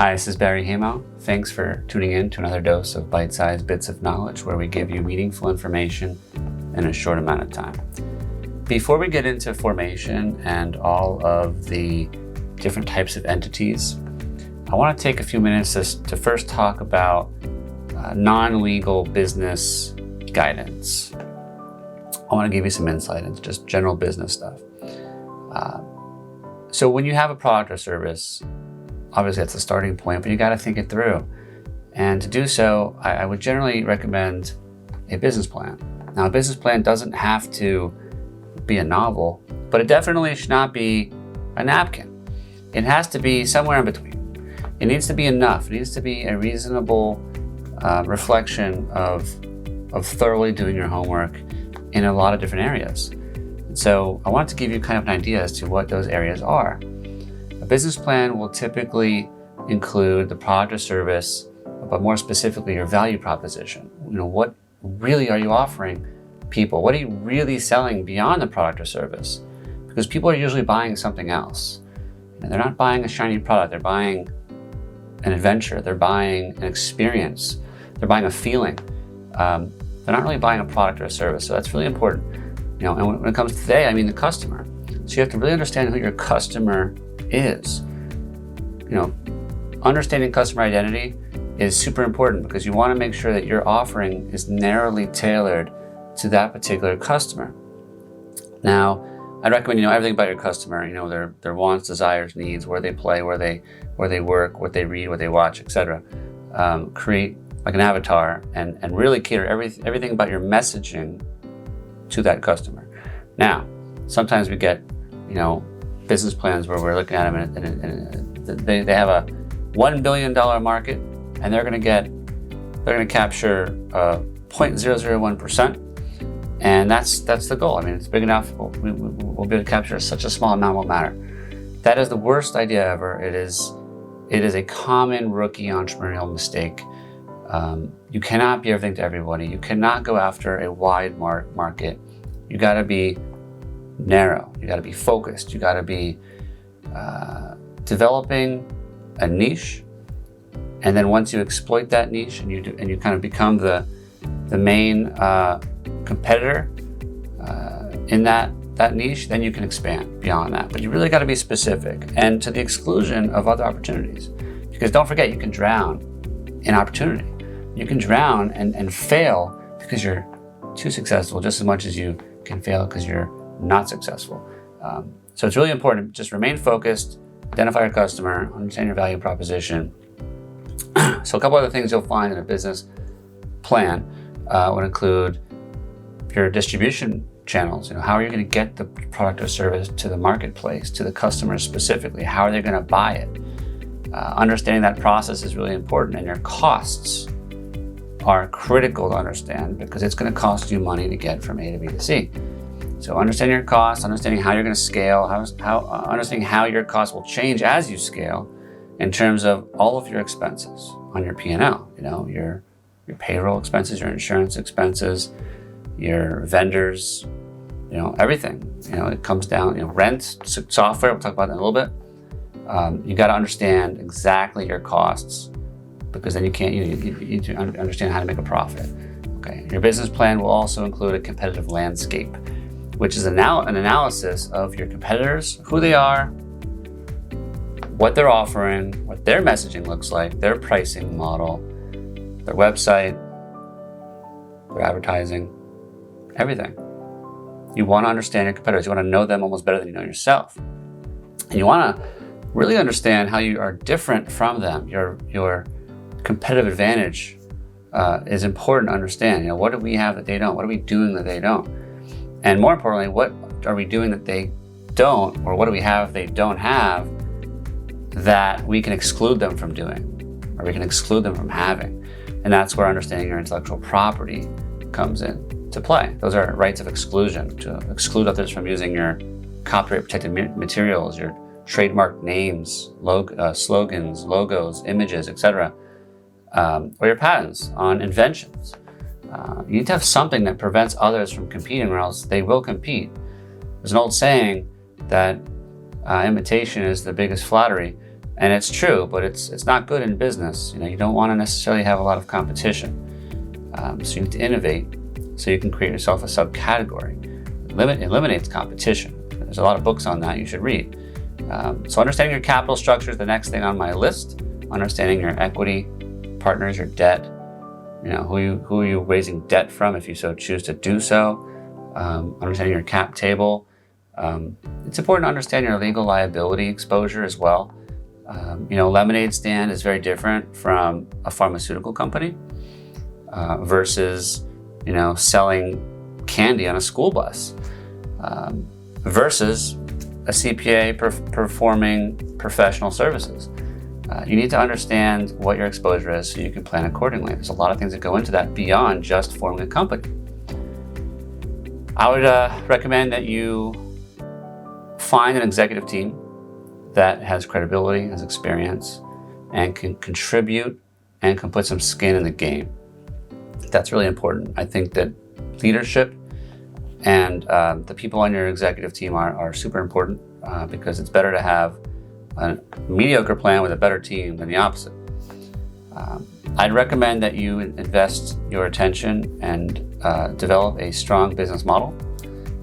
Hi, this is Barry Haimo. Thanks for tuning in to another dose of bite-sized bits of knowledge where we give you meaningful information in a short amount of time. Before we get into formation and all of the different types of entities, I want to take a few minutes to first talk about non-legal business guidance. I want to give you some insight into just general business stuff. So when you have a product or service, obviously that's the starting point, but you got to think it through. And to do so, I would generally recommend a business plan. Now, a business plan doesn't have to be a novel, but it definitely should not be a napkin. It has to be somewhere in between. It needs to be enough. It needs to be a reasonable reflection of thoroughly doing your homework in a lot of different areas. And so I wanted to give you kind of an idea as to what those areas are. A business plan will typically include the product or service, but more specifically your value proposition. What really are you offering people? What are you really selling beyond the product or service? Because people are usually buying something else. They're not buying a shiny product. They're buying an adventure. They're buying an experience. They're buying a feeling. They're not really buying a product or a service. So that's really important. And when it comes to today, I mean the customer. So you have to really understand who your customer is. Understanding customer identity is super important because you want to make sure that your offering is narrowly tailored to that particular customer. Now, I recommend you know everything about your customer. Their wants, desires, needs, where they play, where they work, what they read, what they watch, etc. Create like an avatar and really cater everything about your messaging to that customer. Now, sometimes we get business plans where we're looking at them and they have a $1 billion market and they're going to capture 0.001%. And that's the goal. I mean, it's big enough. We'll be able to capture such a small amount won't matter. That is the worst idea ever. It is a common rookie entrepreneurial mistake. You cannot be everything to everybody. You cannot go after a wide market. You got to be narrow. You got to be focused. You got to be developing a niche. And then once you exploit that niche and you kind of become the main competitor in that niche, then you can expand beyond that. But you really got to be specific and to the exclusion of other opportunities. Because don't forget, you can drown in opportunity. You can drown and fail because you're too successful just as much as you can fail because you're not successful. So it's really important to just remain focused, identify your customer, understand your value proposition. So a couple other things you'll find in a business plan would include your distribution channels. How are you going to get the product or service to the marketplace, to the customers specifically? How are they going to buy it? Understanding that process is really important, and your costs are critical to understand because it's going to cost you money to get from A to B to C. So understanding your costs, understanding how you're going to scale, understanding how your costs will change as you scale in terms of all of your expenses on your P&L. Your payroll expenses, your insurance expenses, your vendors, everything. It comes down, rent, software, we'll talk about that in a little bit. You got to understand exactly your costs because then you need to understand how to make a profit. Okay. Your business plan will also include a competitive landscape, which is an analysis of your competitors, who they are, what they're offering, what their messaging looks like, their pricing model, their website, their advertising, everything. You want to understand your competitors. You want to know them almost better than you know yourself. And you want to really understand how you are different from them. Your competitive advantage is important to understand. What do we have that they don't? What are we doing that they don't? And more importantly, what are we doing that they don't, or what do we have they don't have that we can exclude them from doing, or we can exclude them from having? And that's where understanding your intellectual property comes into play. Those are rights of exclusion, to exclude others from using your copyright protected materials, your trademark names, slogans, logos, images, etc., or your patents on inventions. You need to have something that prevents others from competing, or else they will compete. There's an old saying that imitation is the biggest flattery, And it's true, but it's not good in business. You don't want to necessarily have a lot of competition. So you need to innovate so you can create yourself a subcategory. It eliminates competition. There's a lot of books on that you should read. So understanding your capital structure is the next thing on my list. Understanding your equity partners, your debt, who are you raising debt from if you so choose to do so. Understanding your cap table. It's important to understand your legal liability exposure as well. Lemonade stand is very different from a pharmaceutical company versus, selling candy on a school bus versus a CPA performing professional services. You need to understand what your exposure is so you can plan accordingly. There's a lot of things that go into that beyond just forming a company. I would recommend that you find an executive team that has credibility, has experience, and can contribute and can put some skin in the game. That's really important. I think that leadership and the people on your executive team are super important because it's better to have a mediocre plan with a better team than the opposite. I'd recommend that you invest your attention and develop a strong business model.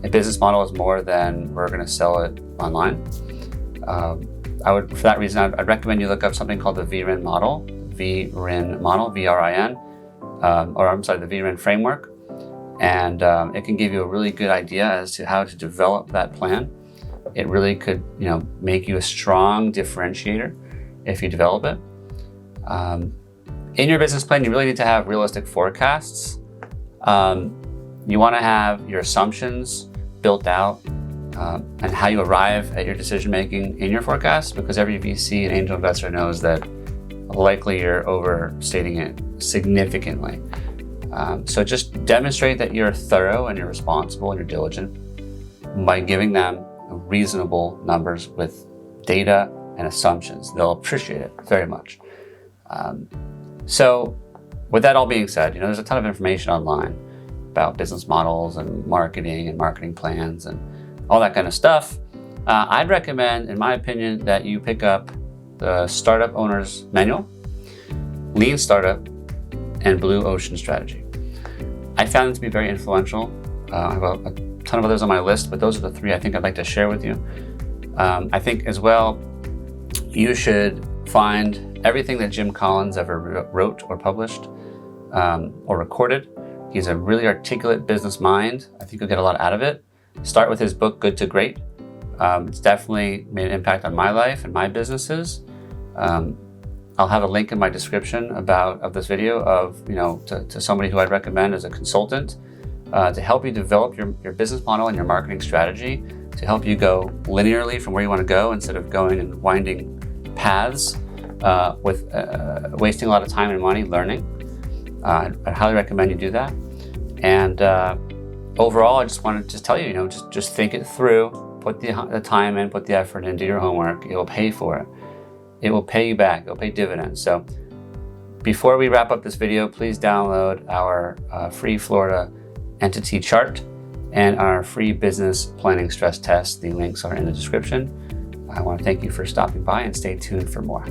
A business model is more than we're going to sell it online. For that reason, I'd recommend you look up something called the VRIN model, VRIN, the VRIN framework. And it can give you a really good idea as to how to develop that plan. It really could, make you a strong differentiator if you develop it. In your business plan, you really need to have realistic forecasts. You want to have your assumptions built out and how you arrive at your decision making in your forecast, because every VC and angel investor knows that likely you're overstating it significantly. So just demonstrate that you're thorough and you're responsible and you're diligent by giving them reasonable numbers with data and assumptions. They'll appreciate it very much. So with that all being said, there's a ton of information online about business models and marketing plans and all that kind of stuff. I'd recommend, in my opinion, that you pick up the Startup Owner's Manual, Lean Startup, and Blue Ocean Strategy. I found them to be very influential. I have a ton of others on my list, but those are the three I think I'd like to share with you. I think as well, you should find everything that Jim Collins ever wrote or published or recorded. He's a really articulate business mind. I think you'll get a lot out of it. Start with his book, Good to Great. It's definitely made an impact on my life and my businesses. I'll have a link in my description of this video to somebody who I'd recommend as a consultant to help you develop your business model and your marketing strategy, to help you go linearly from where you want to go instead of going and winding paths with wasting a lot of time and money learning. I'd highly recommend you do that. And overall, I just wanted to tell you, just think it through, put the time in, put the effort in, do your homework. It will pay for it. It will pay you back. It will pay dividends. So before we wrap up this video, please download our free Florida entity chart and our free business planning stress test. The links are in the description. I want to thank you for stopping by and stay tuned for more.